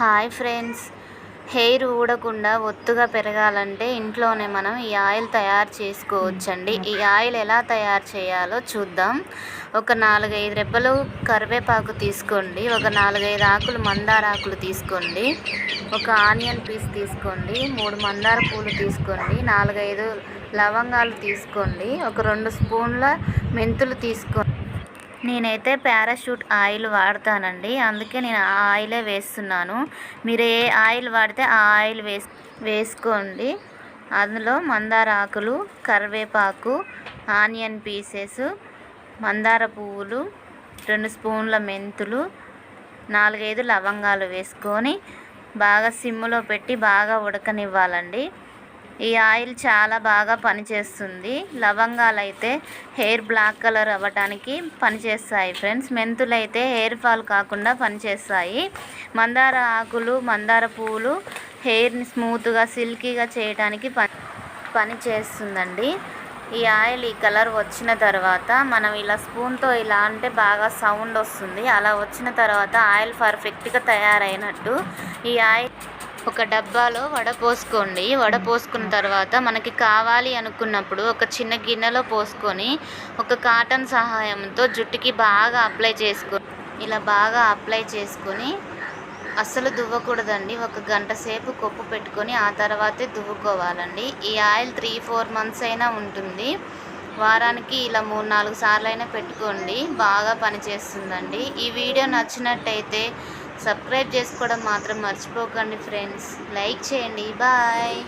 Hi friends, hair ఊడకుండా ఒత్తుగా పెరగాలంటే ఇంట్లోనే మనం ఈ ఆయిల్ తయారు చేసుకోవచ్చండి. ఈ ఆయిల్ ఎలా తయారు చేయాలో చూద్దాం. ఒక 4-5 రెబ్బలు కరివేపాకు తీసుకోండి, ఒక 4-5 ఆకులు మందార ఆకులు తీసుకోండి, ఒక ఆనియన్ పీస్ తీసుకోండి, 3 మందార పూలు తీసుకోండి, 4-5 లవంగాలు తీసుకోండి, ఒక 2 స్పూన్ల మెంతులు తీసుకోండి. నేనైతే పారాషూట్ ఆయిల్ వాడతానండి, అందుకే నేను ఆ ఆయిలే వేస్తున్నాను. మీరు ఏ ఆయిల్ వాడితే ఆ ఆయిల్ వేసుకోండి. అందులో మందార ఆకులు, కరివేపాకు, ఆనియన్ పీసెస్, మందార పువ్వులు, 2 స్పూన్ల మెంతులు, 4-5 లవంగాలు వేసుకొని బాగా సిమ్లో పెట్టి బాగా ఉడకనివ్వాలండి. ఈ ఆయిల్ చాలా బాగా పనిచేస్తుంది. లవంగాలు అయితే హెయిర్ బ్లాక్ కలర్ అవ్వడానికి పనిచేస్తాయి ఫ్రెండ్స్. మెంతులు అయితే హెయిర్ ఫాల్ కాకుండా పనిచేస్తాయి. మందార ఆకులు, మందార పువ్వులు హెయిర్ని స్మూత్గా సిల్కీగా చేయడానికి పనిచేస్తుందండి. ఈ ఆయిల్ ఈ కలర్ వచ్చిన తర్వాత మనం ఇలా స్పూన్తో ఇలా అంటే బాగా సౌండ్ వస్తుంది. అలా వచ్చిన తర్వాత ఆయిల్ పర్ఫెక్ట్గా తయారైనట్టు. ఈ ఆయిల్ ఒక డబ్బాలో వడపోసుకోండి. వడపోసుకున్న తర్వాత మనకి కావాలి అనుకున్నప్పుడు ఒక చిన్న గిన్నెలో పోసుకొని ఒక కాటన్ సహాయంతో జుట్టుకి బాగా ఇలా బాగా అప్లై చేసుకొని అస్సలు దువ్వకూడదండి. 1 గంట సేపు కొప్పు పెట్టుకొని ఆ తర్వాతే దువ్వుకోవాలండి. ఈ ఆయిల్ 3-4 మంత్స్ అయినా ఉంటుంది. వారానికి ఇలా 3-4 సార్లు అయినా పెట్టుకోండి, బాగా పనిచేస్తుందండి. ఈ వీడియో నచ్చినట్టయితే సబ్స్క్రైబ్ చేసుకోవడం మాత్రం మర్చిపోకండి ఫ్రెండ్స్. లైక్ చేయండి. బాయ్.